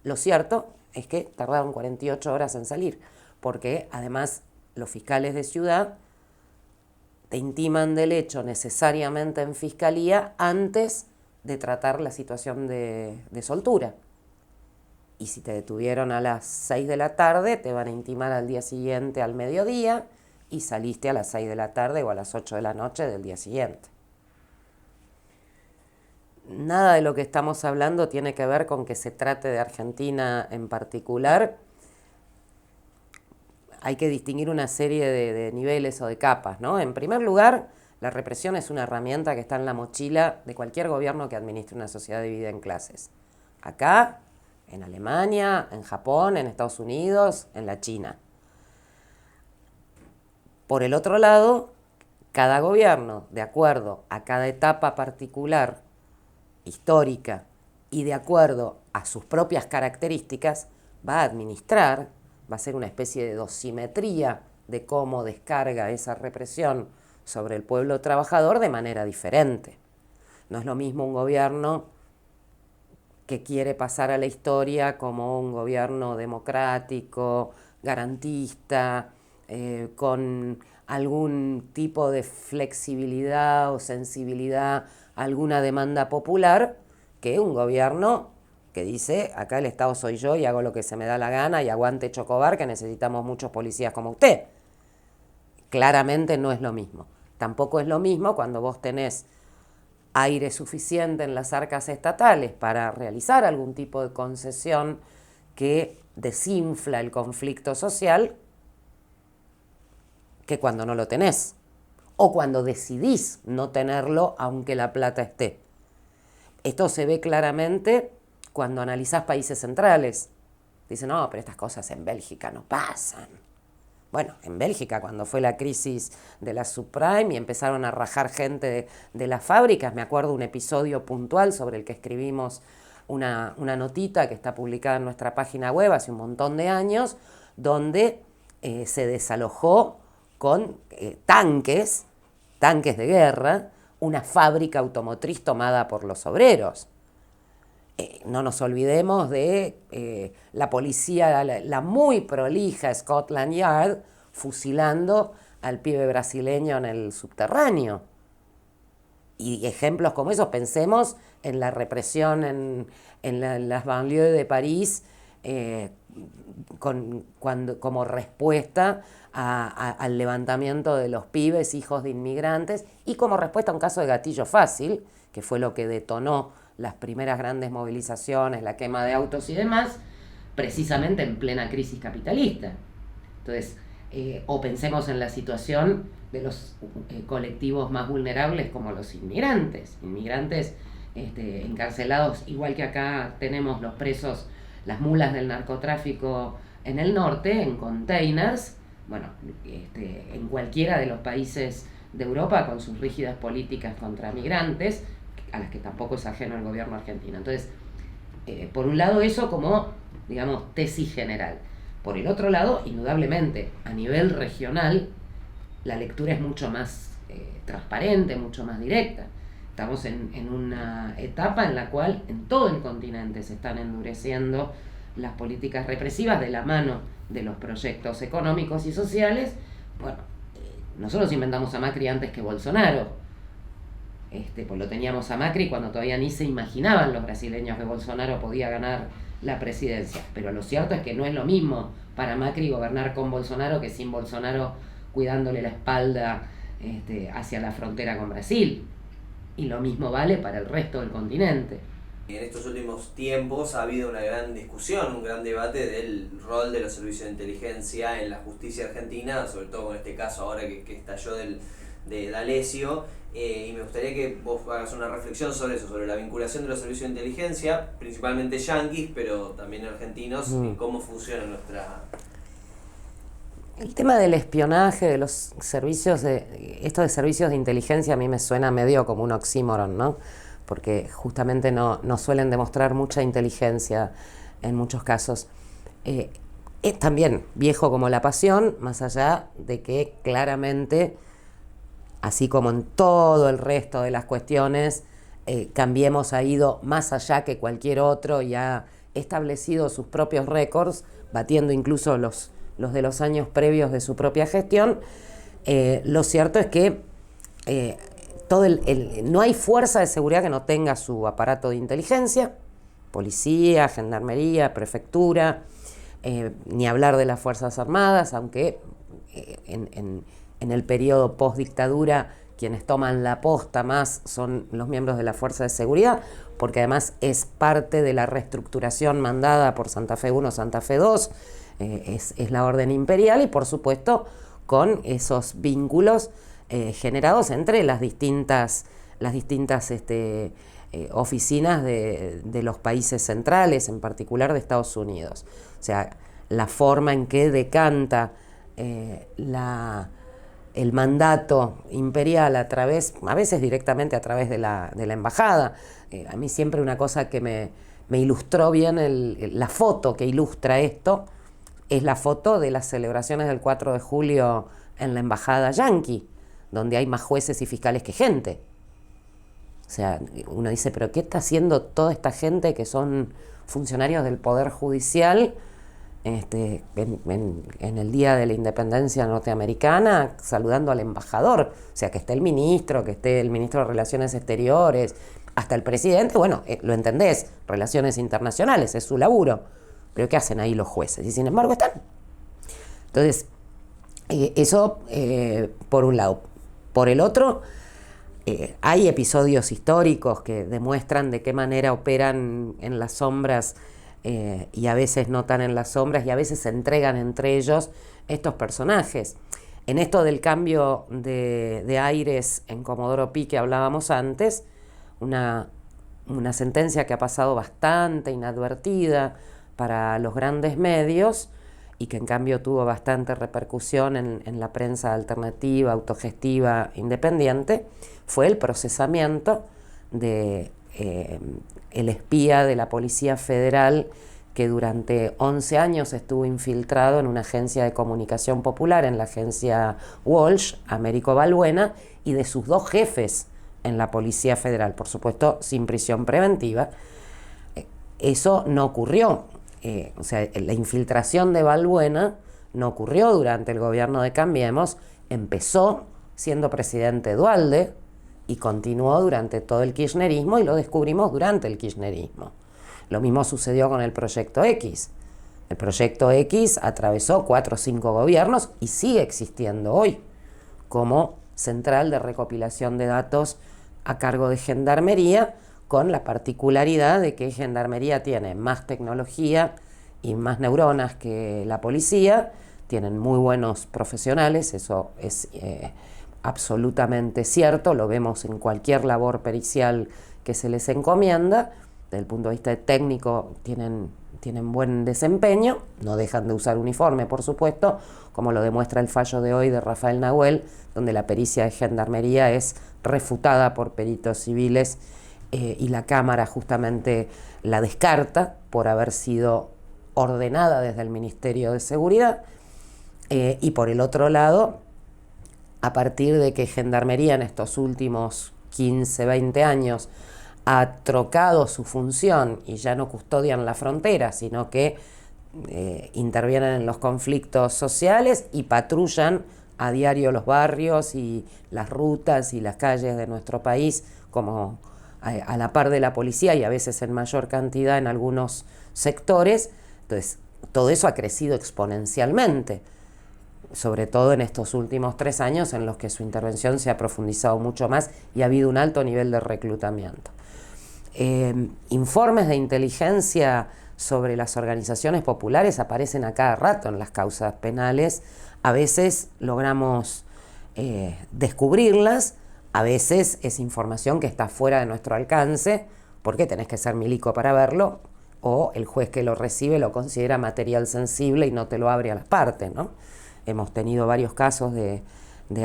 [SPEAKER 4] lo cierto es que tardaron 48 horas en salir, porque además los fiscales de ciudad te intiman del hecho necesariamente en fiscalía antes de tratar la situación de soltura. Y si te detuvieron a las 6 de la tarde, te van a intimar al día siguiente al mediodía y saliste a las 6 de la tarde o a las 8 de la noche del día siguiente. Nada de lo que estamos hablando tiene que ver con que se trate de Argentina en particular. Hay que distinguir una serie de niveles o de capas, ¿no? En primer lugar, la represión es una herramienta que está en la mochila de cualquier gobierno que administre una sociedad dividida en clases. Acá, en Alemania, en Japón, en Estados Unidos, en la China. Por el otro lado, cada gobierno, de acuerdo a cada etapa particular histórica y de acuerdo a sus propias características, va a administrar, va a ser una especie de dosimetría de cómo descarga esa represión sobre el pueblo trabajador de manera diferente. No es lo mismo un gobierno que quiere pasar a la historia como un gobierno democrático, garantista, con algún tipo de flexibilidad o sensibilidad a alguna demanda popular, que un gobierno que dice, acá el Estado soy yo y hago lo que se me da la gana y aguante Chocobar, que necesitamos muchos policías como usted. Claramente no es lo mismo. Tampoco es lo mismo cuando vos tenés aire suficiente en las arcas estatales para realizar algún tipo de concesión que desinfla el conflicto social, que cuando no lo tenés, o cuando decidís no tenerlo aunque la plata esté. Esto se ve claramente cuando analizás países centrales. Dicen, no, pero estas cosas en Bélgica no pasan. Bueno, en Bélgica, cuando fue la crisis de la subprime y empezaron a rajar gente de las fábricas, me acuerdo un episodio puntual sobre el que escribimos una notita que está publicada en nuestra página web hace un montón de años, donde se desalojó con tanques de guerra, una fábrica automotriz tomada por los obreros. No nos olvidemos de la policía, la muy prolija Scotland Yard, fusilando al pibe brasileño en el subterráneo. Y ejemplos como esos, pensemos en la represión en las banlieues de París, como respuesta al levantamiento de los pibes, hijos de inmigrantes, y como respuesta a un caso de gatillo fácil, que fue lo que detonó las primeras grandes movilizaciones, la quema de autos y demás, precisamente en plena crisis capitalista. Entonces, o pensemos en la situación de los colectivos más vulnerables como los inmigrantes encarcelados, igual que acá tenemos los presos, las mulas del narcotráfico en el norte, en containers, bueno, en cualquiera de los países de Europa con sus rígidas políticas contra migrantes, a las que tampoco es ajeno el gobierno argentino. Entonces, por un lado eso como, digamos, tesis general. Por el otro lado, indudablemente, a nivel regional, la lectura es mucho más transparente, mucho más directa. Estamos en una etapa en la cual en todo el continente se están endureciendo las políticas represivas de la mano de los proyectos económicos y sociales. Bueno, nosotros inventamos a Macri antes que Bolsonaro. Pues lo teníamos a Macri cuando todavía ni se imaginaban los brasileños que Bolsonaro podía ganar la presidencia. Pero lo cierto es que no es lo mismo para Macri gobernar con Bolsonaro que sin Bolsonaro cuidándole la espalda hacia la frontera con Brasil. Y lo mismo vale para el resto del continente.
[SPEAKER 5] En estos últimos tiempos ha habido una gran discusión, un gran debate del rol de los servicios de inteligencia en la justicia argentina, sobre todo con este caso ahora que estalló de D'Alessio, y me gustaría que vos hagas una reflexión sobre eso, sobre la vinculación de los servicios de inteligencia, principalmente yanquis, pero también argentinos, y cómo funciona nuestra...
[SPEAKER 4] El tema del espionaje, de los servicios esto de servicios de inteligencia a mí me suena medio como un oxímoron, ¿no? Porque justamente no suelen demostrar mucha inteligencia en muchos casos. Es también viejo como la pasión, más allá de que claramente, así como en todo el resto de las cuestiones, Cambiemos ha ido más allá que cualquier otro y ha establecido sus propios récords, batiendo incluso los de los años previos de su propia gestión. Lo cierto es que no hay fuerza de seguridad que no tenga su aparato de inteligencia, policía, gendarmería, prefectura, ni hablar de las Fuerzas Armadas, aunque en el periodo post-dictadura quienes toman la posta más son los miembros de la Fuerza de Seguridad, porque además es parte de la reestructuración mandada por Santa Fe I, Santa Fe II, es la orden imperial y por supuesto con esos vínculos generados entre las distintas oficinas de los países centrales, en particular de Estados Unidos. O sea, la forma en que decanta el mandato imperial a veces directamente a través de la embajada. A mí siempre una cosa que me ilustró bien, la foto que ilustra esto, es la foto de las celebraciones del 4 de julio en la embajada yanqui, donde hay más jueces y fiscales que gente. O sea, uno dice, ¿pero qué está haciendo toda esta gente que son funcionarios del Poder Judicial en el Día de la Independencia Norteamericana saludando al embajador? O sea, que esté el ministro de Relaciones Exteriores, hasta el presidente, bueno, lo entendés, relaciones internacionales, es su laburo. Pero ¿qué hacen ahí los jueces? Y sin embargo están. Entonces, eso por un lado. Por el otro, hay episodios históricos que demuestran de qué manera operan en las sombras y a veces no tan en las sombras y a veces se entregan entre ellos estos personajes. En esto del cambio de aires en Comodoro Pi que hablábamos antes, una sentencia que ha pasado bastante inadvertida para los grandes medios y que en cambio tuvo bastante repercusión en la prensa alternativa, autogestiva, independiente, fue el procesamiento de el espía de la Policía Federal que durante 11 años estuvo infiltrado en una agencia de comunicación popular, en la agencia Walsh, Américo Balbuena, y de sus dos jefes en la Policía Federal, por supuesto sin prisión preventiva. Eso no ocurrió. O sea, la infiltración de Balbuena no ocurrió durante el gobierno de Cambiemos, empezó siendo presidente Duhalde y continuó durante todo el kirchnerismo y lo descubrimos durante el kirchnerismo. Lo mismo sucedió con el Proyecto X. El Proyecto X atravesó 4 o 5 gobiernos y sigue existiendo hoy como central de recopilación de datos a cargo de Gendarmería, con la particularidad de que Gendarmería tiene más tecnología y más neuronas que la policía, tienen muy buenos profesionales, eso es absolutamente cierto, lo vemos en cualquier labor pericial que se les encomienda. Desde el punto de vista técnico tienen buen desempeño, no dejan de usar uniforme, por supuesto, como lo demuestra el fallo de hoy de Rafael Nahuel, donde la pericia de Gendarmería es refutada por peritos civiles y la Cámara justamente la descarta por haber sido ordenada desde el Ministerio de Seguridad. Y por el otro lado, a partir de que Gendarmería en estos últimos 15, 20 años ha trocado su función y ya no custodian la frontera, sino que intervienen en los conflictos sociales y patrullan a diario los barrios y las rutas y las calles de nuestro país como a la par de la policía y a veces en mayor cantidad en algunos sectores. Entonces, todo eso ha crecido exponencialmente. sobre todo en estos últimos 3 años en los que su intervención se ha profundizado mucho más y ha habido un alto nivel de reclutamiento. Informes de inteligencia sobre las organizaciones populares aparecen a cada rato en las causas penales. A veces logramos descubrirlas, a veces es información que está fuera de nuestro alcance, porque tenés que ser milico para verlo, o el juez que lo recibe lo considera material sensible y no te lo abre a las partes, ¿no? Hemos tenido varios casos de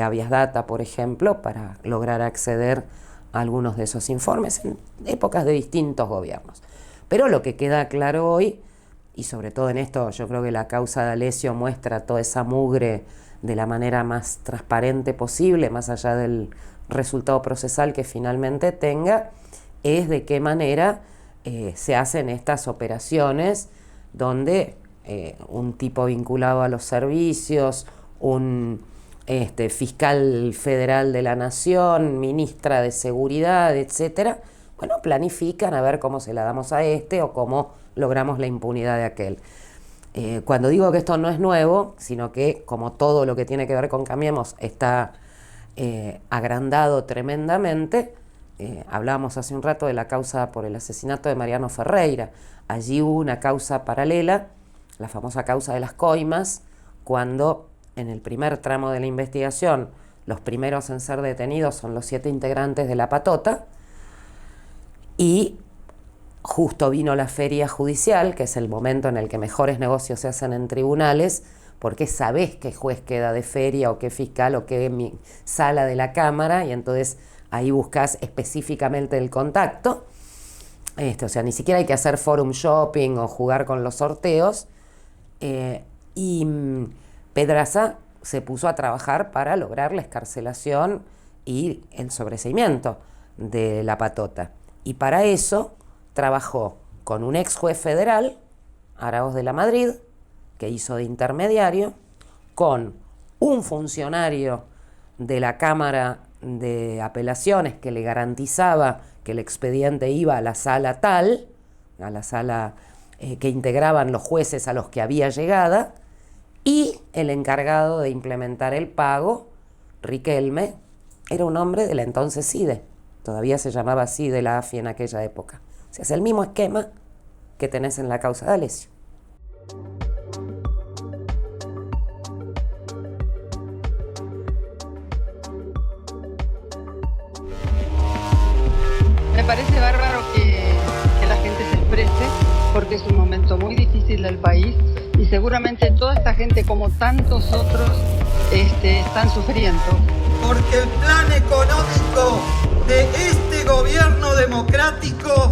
[SPEAKER 4] habeas data, por ejemplo, para lograr acceder a algunos de esos informes en épocas de distintos gobiernos. Pero lo que queda claro hoy, y sobre todo en esto yo creo que la causa de Alessio muestra toda esa mugre de la manera más transparente posible, más allá del resultado procesal que finalmente tenga, es de qué manera se hacen estas operaciones donde un tipo vinculado a los servicios, un fiscal federal de la nación, ministra de seguridad, etcétera, bueno, planifican a ver cómo se la damos a este o cómo logramos la impunidad de aquel. Cuando digo que esto no es nuevo, sino que como todo lo que tiene que ver con Cambiemos está agrandado tremendamente, hablábamos hace un rato de la causa por el asesinato de Mariano Ferreira. Allí hubo una causa paralela, la famosa causa de las coimas, cuando en el primer tramo de la investigación los primeros en ser detenidos son los 7 integrantes de La Patota, y justo vino la feria judicial, que es el momento en el que mejores negocios se hacen en tribunales, porque sabés qué juez queda de feria o qué fiscal o qué sala de la Cámara, y entonces ahí buscas específicamente el contacto. O sea, ni siquiera hay que hacer forum shopping o jugar con los sorteos. Y Pedraza se puso a trabajar para lograr la excarcelación y el sobreseimiento de La Patota. Y para eso trabajó con un ex juez federal, Araoz de la Madrid, que hizo de intermediario, con un funcionario de la Cámara de Apelaciones que le garantizaba que el expediente iba a la sala tal, a la sala que integraban los jueces a los que había llegada, y el encargado de implementar el pago, Riquelme, era un hombre de la entonces CIDE, todavía se llamaba así de la AFI en aquella época. O sea, es el mismo esquema que tenés en la causa de Alessio.
[SPEAKER 6] Me parece bárbaro que la gente se exprese, porque es un momento muy difícil del país y seguramente toda esta gente, como tantos otros, están sufriendo.
[SPEAKER 7] Porque el plan económico de este gobierno democrático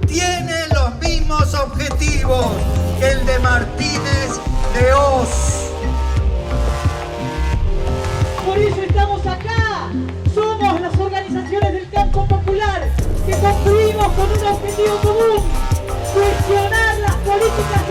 [SPEAKER 7] tiene los mismos objetivos que el de Martínez de Oz.
[SPEAKER 8] Por eso estamos acá. Somos las organizaciones del campo popular que construimos con un objetivo común: cuestionar las políticas